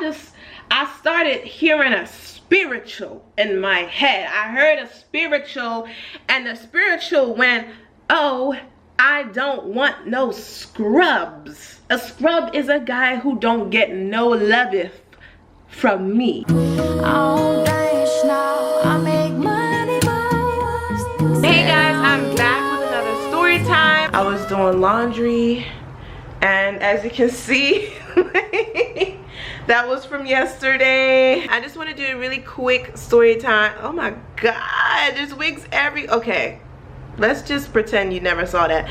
I started hearing a spiritual in my head. I heard a spiritual, and the spiritual went, oh, I don't want no scrubs. A scrub is a guy who don't get no loveth from me. Hey guys, I'm back with another story time. I was doing laundry, and as you can see, that was from yesterday. I just want to do a really quick story time. Oh my god, there's wigs okay, let's just pretend you never saw that.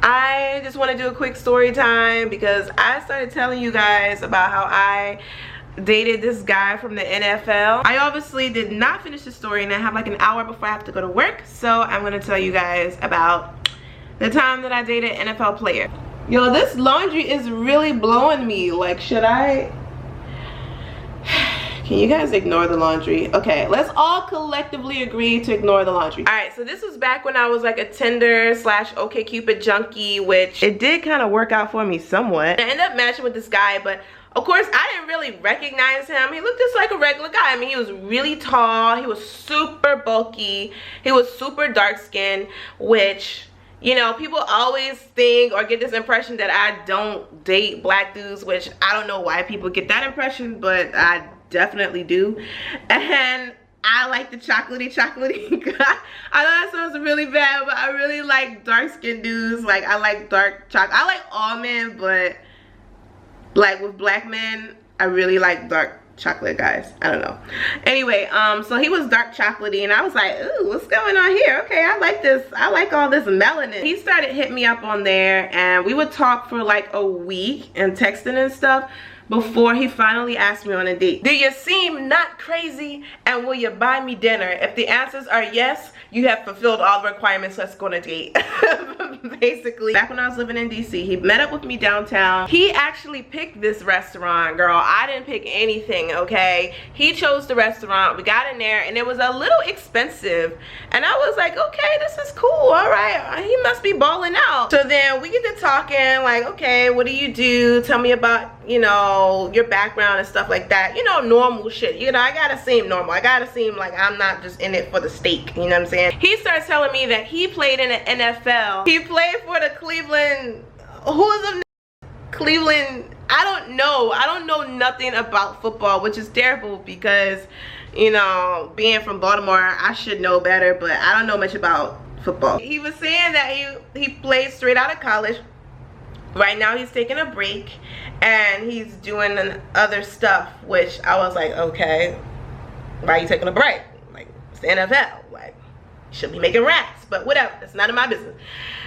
I just want to do a quick story time because I started telling you guys about how I dated this guy from the NFL. I obviously did not finish the story, and I have like an hour before I have to go to work, so I'm going to tell you guys about the time that I dated an NFL player. Yo, this laundry is really blowing me. Like, should I... Can you guys ignore the laundry? Okay, let's all collectively agree to ignore the laundry. All right, so this was back when I was like a Tinder / OkCupid junkie, which it did kind of work out for me somewhat. I ended up matching with this guy, but of course I didn't really recognize him. He looked just like a regular guy. I mean, he was really tall, he was super bulky, he was super dark skinned, which, you know, people always think or get this impression that I don't date black dudes, which I don't know why people get that impression, but I definitely do. And I like the chocolatey guy. I know that sounds really bad, but I really like dark skinned dudes. Like, I like dark chocolate. I like all men, but like with black men, I really like dark chocolate guys. I don't know. Anyway, so he was dark chocolatey, and I was like, ooh, what's going on here? Okay, I like this. I like all this melanin. He started hitting me up on there, and we would talk for like a week and texting and stuff before he finally asked me on a date. Do you seem not crazy, and will you buy me dinner? If the answers are yes, you have fulfilled all the requirements. Let's go on a date. Basically, back when I was living in DC, he met up with me downtown. He actually picked this restaurant, girl. I didn't pick anything, okay? He chose the restaurant. We got in there, and it was a little expensive, and I was like, okay, this is cool. All right, he must be balling out. So then we get to talking, like, okay, what do you do? Tell me about, you know, your background and stuff like that. You know, normal shit. You know, I gotta seem normal. I gotta seem like I'm not just in it for the steak. You know what I'm saying? He starts telling me that he played in the NFL. He played for the Cleveland... Who's the Cleveland... I don't know nothing about football, which is terrible because, you know, being from Baltimore, I should know better, but I don't know much about football. He was saying that he played straight out of college. Right now he's taking a break and he's doing other stuff, which I was like, okay, why are you taking a break? Like, it's the NFL. Like, you should be making racks, but whatever, that's none of my business.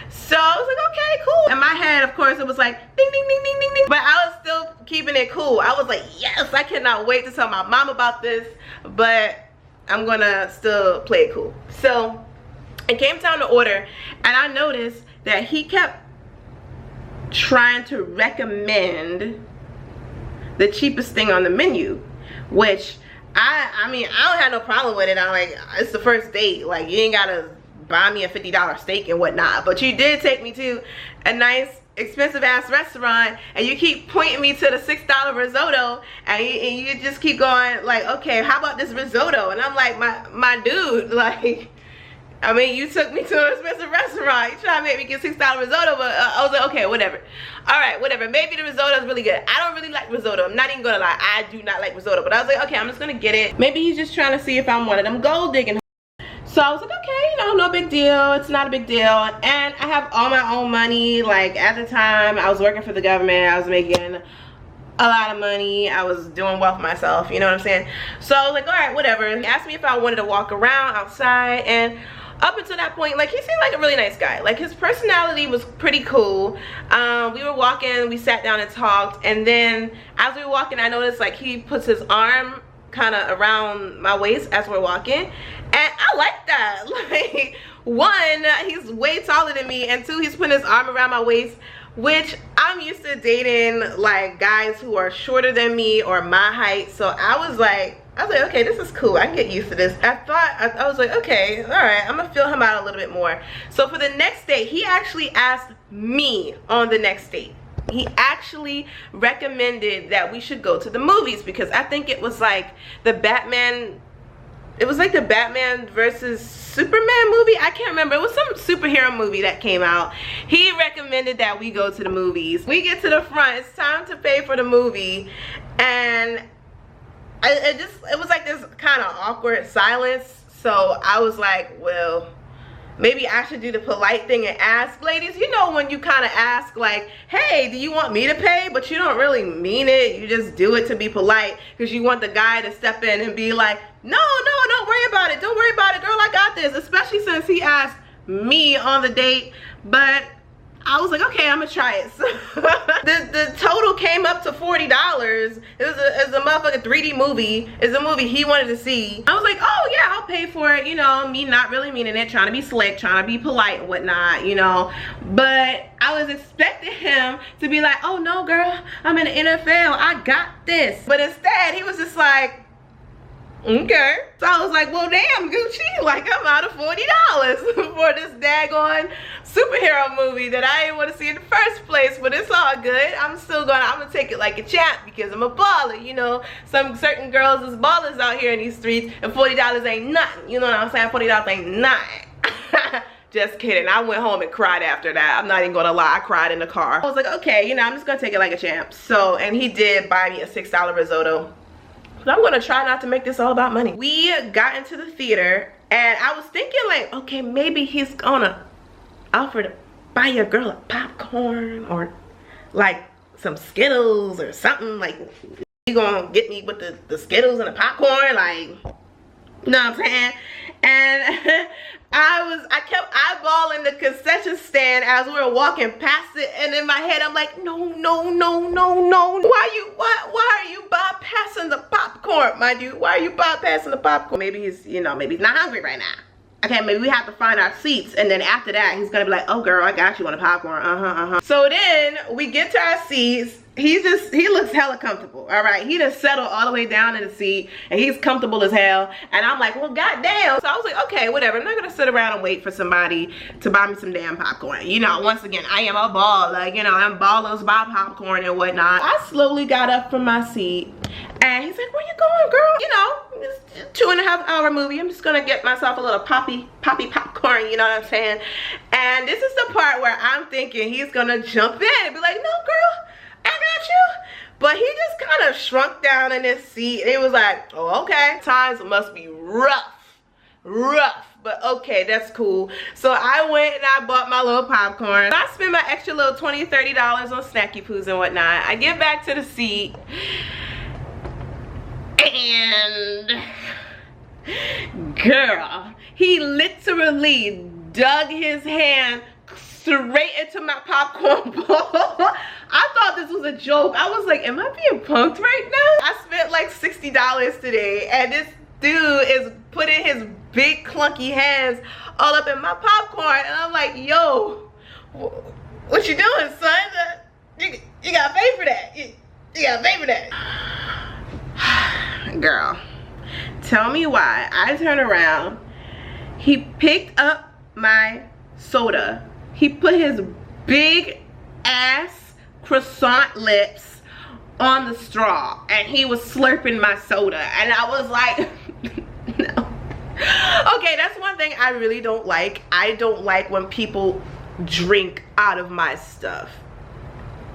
So I was like, okay, cool. In my head, of course, it was like ding ding ding ding ding ding, but I was still keeping it cool. I was like, yes, I cannot wait to tell my mom about this, but I'm gonna still play it cool. So it came time to order, and I noticed that he kept trying to recommend the cheapest thing on the menu, which I mean, I don't have no problem with it. I'm like, it's the first date, like, you ain't gotta buy me a $50 steak and whatnot, but you did take me to a nice expensive ass restaurant, and you keep pointing me to the $6 risotto, and you just keep going like, okay, how about this risotto? And I'm like, my dude, like, I mean, you took me to an expensive restaurant. You trying to make me get $6 risotto, but I was like, okay, whatever. All right, whatever. Maybe the risotto is really good. I don't really like risotto. I'm not even gonna lie. I do not like risotto, but I was like, okay, I'm just gonna get it. Maybe he's just trying to see if I'm one of them gold digging. So I was like, okay, you know, no big deal. It's not a big deal. And I have all my own money. Like, at the time, I was working for the government. I was making a lot of money. I was doing well for myself. You know what I'm saying? So I was like, all right, whatever. He asked me if I wanted to walk around outside, and up until that point, like, he seemed like a really nice guy. Like, his personality was pretty cool. We were walking, we sat down and talked, and then as we were walking, I noticed, like, he puts his arm kind of around my waist as we're walking, and I like that. Like, one, he's way taller than me, and two, he's putting his arm around my waist, which I'm used to dating, like, guys who are shorter than me or my height. So I was like, okay, this is cool. I can get used to this. I was like, okay, all right, I'm gonna feel him out a little bit more. So for the next date, he actually asked me on the next date. He actually recommended that we should go to the movies because I think it was like the Batman versus Superman movie. I can't remember. It was some superhero movie that came out. He recommended that we go to the movies. We get to the front. It's time to pay for the movie. And it was like this kind of awkward silence. So I was like, well, maybe I should do the polite thing and ask. Ladies, you know when you kind of ask like, hey, do you want me to pay? But you don't really mean it. You just do it to be polite because you want the guy to step in and be like, no, don't worry about it. Don't worry about it, girl. I got this. Especially since he asked me on the date. But I was like, okay, I'm gonna try it. So the total came up to $40. It was a motherfucking 3D movie. It's a movie he wanted to see. I was like, oh yeah, I'll pay for it. You know, me not really meaning it, trying to be slick, trying to be polite and whatnot, you know. But I was expecting him to be like, oh no, girl, I'm in the NFL. I got this. But instead, he was just like, okay. So I was like, well damn, Gucci, like I'm out of $40 for this daggone superhero movie that I didn't want to see in the first place. But it's all good. I'm gonna take it like a champ because I'm a baller, you know. Some certain girls is ballers out here in these streets, and $40 ain't nothing. You know what I'm saying? $40 ain't nothing. Just kidding. I went home and cried after that. I'm not even gonna lie, I cried in the car. I was like, okay, you know, I'm just gonna take it like a champ. So, and he did buy me a $6 risotto. I'm gonna try not to make this all about money. We got into the theater and I was thinking like, okay, maybe he's gonna offer to buy your girl a popcorn or like some Skittles or something. Like, you gonna get me with the Skittles and the popcorn, like, you know what I'm saying? And I kept eyeballing the concession stand as we were walking past it, and in my head I'm like, no. Why are you bypassing the popcorn, my dude? Why are you bypassing the popcorn? Maybe he's, you know, maybe he's not hungry right now. Okay, maybe we have to find our seats, and then after that he's gonna be like, oh girl, I got you on a popcorn. So then we get to our seats. He looks hella comfortable. All right, he just settled all the way down in the seat and he's comfortable as hell. And I'm like, well, goddamn. So I was like, okay, whatever. I'm not gonna sit around and wait for somebody to buy me some damn popcorn. You know, once again, I am a baller. Like, you know, I'm ballers buy popcorn and whatnot. I slowly got up from my seat and he's like, where you going, girl? You know, it's a 2.5-hour movie. I'm just gonna get myself a little poppy popcorn, you know what I'm saying? And this is the part where I'm thinking he's gonna jump in and be like, no, girl, I got you. But he just kind of shrunk down in his seat and it was like, oh, okay. Times must be rough. But okay, that's cool. So I went and I bought my little popcorn. I spent my extra little $20, $30 on snacky poos and whatnot. I get back to the seat and girl, he literally dug his hand straight into my popcorn bowl. I thought this was a joke. I was like, am I being punked right now? I spent like $60 today and this dude is putting his big clunky hands all up in my popcorn and I'm like, yo, what you doing, son? You gotta pay for that. You gotta pay for that. Girl, tell me why I turn around, he picked up my soda, he put his big ass croissant lips on the straw and he was slurping my soda and I was like, no. Okay, that's one thing I really don't like. I don't like when people drink out of my stuff.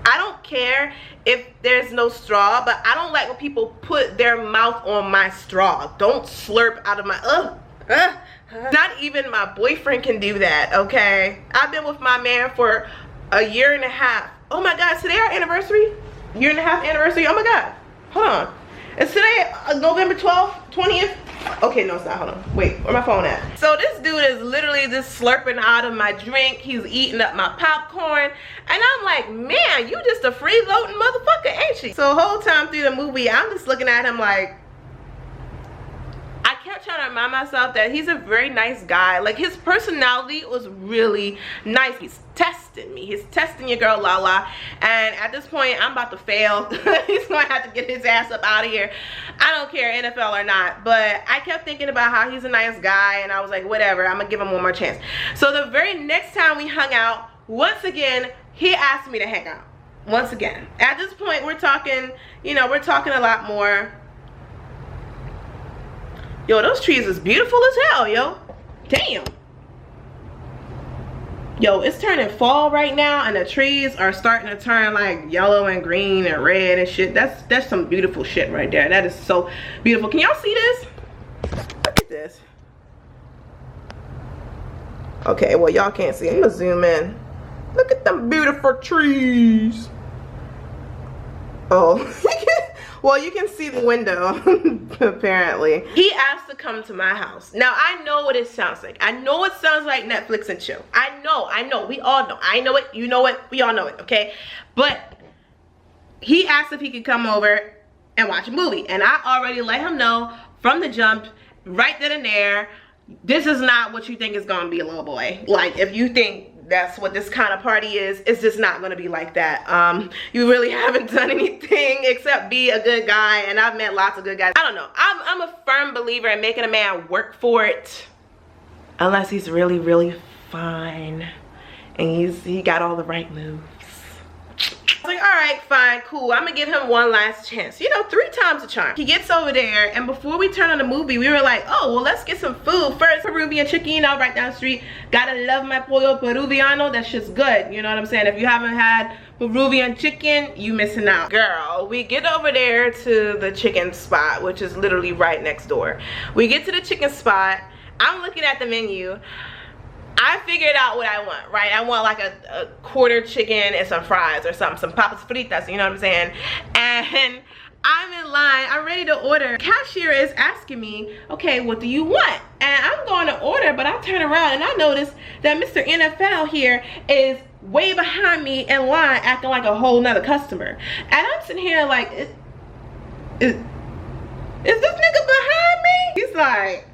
I don't care if there's no straw, but I don't like when people put their mouth on my straw. Don't slurp out of my, not even my boyfriend can do that, okay? I've been with my man for a 1.5 years. Oh my God, today our anniversary? 1.5 year anniversary, oh my God. Hold on. Is today November 12th, 20th? Okay, no, it's not, hold on. Wait, where my phone at? So this dude is literally just slurping out of my drink. He's eating up my popcorn. And I'm like, man, you just a free-floating motherfucker, ain't you? So the whole time through the movie, I'm just looking at him like, I kept trying to remind myself that he's a very nice guy. Like, his personality was really nice. He's testing me. He's testing your girl Lala. And at this point, I'm about to fail. He's going to have to get his ass up out of here. I don't care, NFL or not. But I kept thinking about how he's a nice guy. And I was like, whatever. I'm going to give him one more chance. So the very next time we hung out, once again, he asked me to hang out. once again, at this point, we're talking, you know, we're talking a lot more. Yo, those trees is beautiful as hell, yo. Damn. Yo, it's turning fall right now, and the trees are starting to turn like yellow and green and red and shit. That's some beautiful shit right there. That is so beautiful. Can y'all see this? Look at this. Okay, well, y'all can't see. I'm gonna zoom in. Look at them beautiful trees. Oh, well, you can see the window, apparently. He asked to come to my house. Now, I know what it sounds like. I know it sounds like Netflix and chill. I know. We all know. I know it. You know it. We all know it, okay? But he asked if he could come over and watch a movie. And I already let him know from the jump, right then and there, this is not what you think is going to be, little boy. Like, if you think that's what this kind of party is, it's just not going to be like that. You really haven't done anything except be a good guy, and I've met lots of good guys. I don't know. I'm a firm believer in making a man work for it, unless he's really, really fine and he got all the right moves. I was like, all right, fine, cool. I'm gonna give him one last chance. You know, 3 times a charm. He gets over there, and before we turn on the movie, we were like, oh, well, let's get some food. First, Peruvian chicken, you know, right down the street. Gotta love my pollo peruviano. That shit's good. You know what I'm saying? If you haven't had Peruvian chicken, you missing out. Girl, we get over there to the chicken spot, which is literally right next door. We get to the chicken spot. I'm looking at the menu. I figured out what I want, right? I want like a quarter chicken and some fries or something, some papas fritas, you know what I'm saying? And I'm in line, I'm ready to order. Cashier is asking me, okay, what do you want? And I'm going to order, but I turn around and I notice that Mr. NFL here is way behind me in line acting like a whole nother customer. And I'm sitting here like, is this nigga behind me? He's like,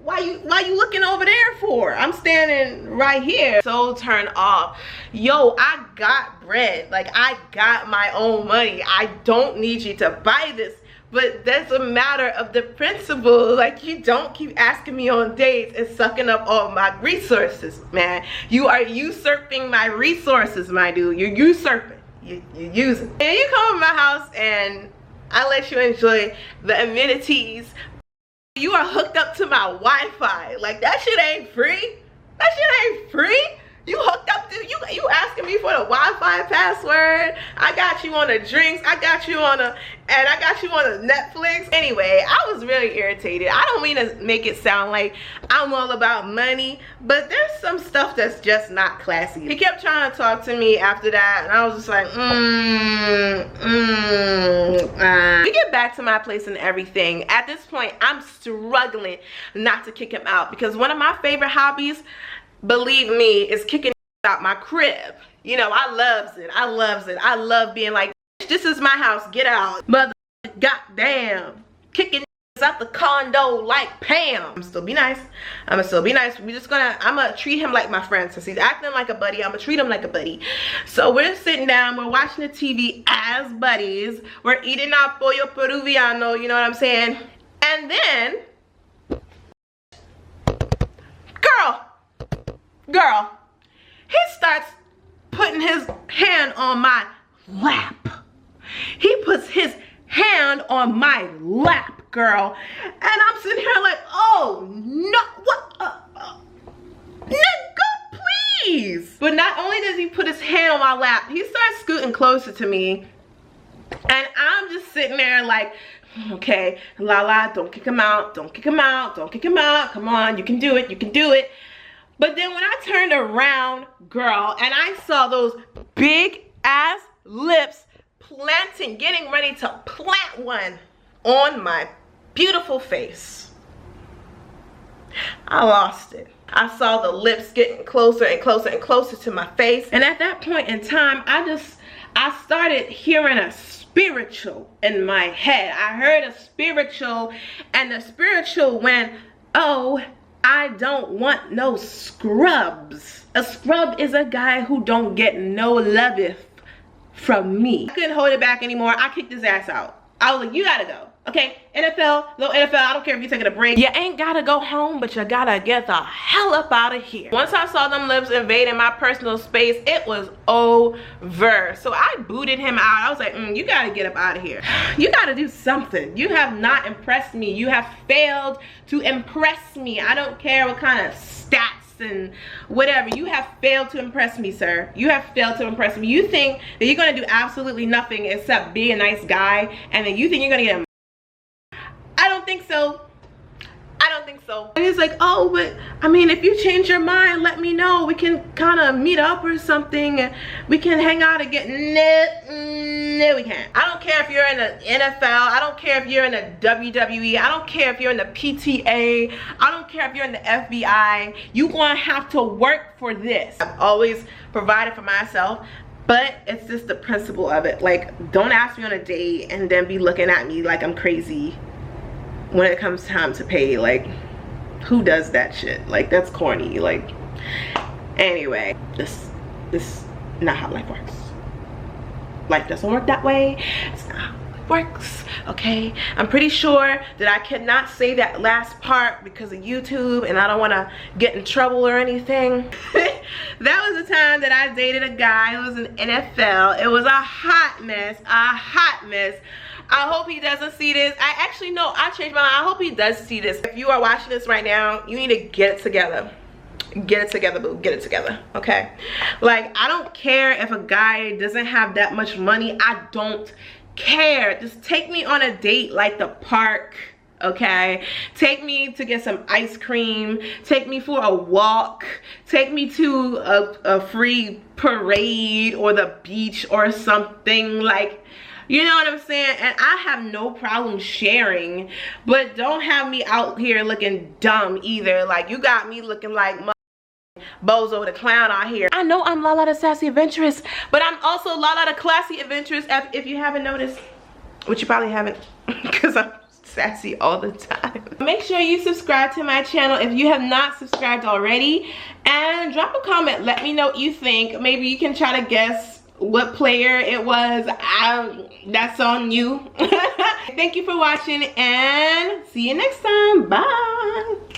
why you looking over there for? I'm standing right here. So turned off. Yo, I got bread. Like, I got my own money. I don't need you to buy this. But that's a matter of the principle. Like, you don't keep asking me on dates and sucking up all my resources, man. You are usurping my resources, my dude. You're usurping. You're using. And you come to my house and I let you enjoy the amenities. You are hooked up to my Wi-Fi. Like, that shit ain't free. That shit ain't free. You hooked up to, you asking me for the Wi-Fi password. I got you on the drinks. I got you on a Netflix. Anyway, I was really irritated. I don't mean to make it sound like I'm all about money, but there's some stuff that's just not classy. He kept trying to talk to me after that, and I was just like, We get back to my place and everything. At this point, I'm struggling not to kick him out, because one of my favorite hobbies, believe me, is kicking out my crib. You know, I loves it. I love being like, this is my house, get out. Mother, goddamn, kicking out the condo like Pam. I'm still be nice. I'm gonna treat him like my friend. Since he's acting like a buddy, I'm gonna treat him like a buddy. So we're sitting down, we're watching the TV as buddies. We're eating our pollo peruviano, you know what I'm saying? And then, girl, he starts putting his hand on my lap. He puts his hand on my lap, girl. And I'm sitting here like, oh, no, what? Nigga, please. But not only does he put his hand on my lap, he starts scooting closer to me. And I'm just sitting there like, okay, Lala, don't kick him out. Don't kick him out. Don't kick him out. Come on, you can do it. You can do it. But then when I turned around, girl, and I saw those big ass lips getting ready to plant one on my beautiful face, I lost it. I saw the lips getting closer and closer and closer to my face. And at that point in time, I started hearing a spiritual in my head. I heard a spiritual, and the spiritual went, oh, I don't want no scrubs. A scrub is a guy who don't get no loveth from me. I couldn't hold it back anymore. I kicked his ass out. I was like, you gotta go. Okay, NFL, no NFL, I don't care if you're taking a break. You ain't gotta go home, but you gotta get the hell up out of here. Once I saw them lips invading my personal space, it was over. So I booted him out. I was like, you gotta get up out of here. You gotta do something. You have not impressed me. You have failed to impress me. I don't care what kind of stats and whatever. You have failed to impress me, sir. You have failed to impress me. You think that you're gonna do absolutely nothing except be a nice guy, and then you think you're gonna get a... I don't think so. I don't think so. And he's like, oh, but I mean, if you change your mind, let me know. We can kind of meet up or something. We can hang out again. No, we can't. I don't care if you're in the NFL. I don't care if you're in the WWE. I don't care if you're in the PTA. I don't care if you're in the FBI. You're gonna have to work for this. I've always provided for myself, but it's just the principle of it. Like, don't ask me on a date and then be looking at me like I'm crazy when it comes time to pay. Like, who does that shit? Like, that's corny. Like, anyway, this not how life works. Life doesn't work that way. It's not how it works, okay? I'm pretty sure that I cannot say that last part because of YouTube, and I don't want to get in trouble or anything. That was the time that I dated a guy who was in NFL. It was a hot mess, a hot mess. I hope he doesn't see this. I actually, no, I changed my mind. I hope he does see this. If you are watching this right now, you need to get it together. Get it together, boo. Get it together, okay? Like, I don't care if a guy doesn't have that much money. I don't care. Just take me on a date like the park, okay? Take me to get some ice cream. Take me for a walk. Take me to a free parade or the beach or something. Like, you know what I'm saying? And I have no problem sharing, but don't have me out here looking dumb either. Like, you got me looking like Bozo the clown out here. I know I'm Lala the sassy adventurous, but I'm also Lala the classy adventurous, if you haven't noticed, which you probably haven't because I'm sassy all the time. Make sure you subscribe to my channel if you have not subscribed already, and drop a comment. Let me know what you think. Maybe you can try to guess what player it was. That's on you. Thank you for watching, and see you next time. Bye.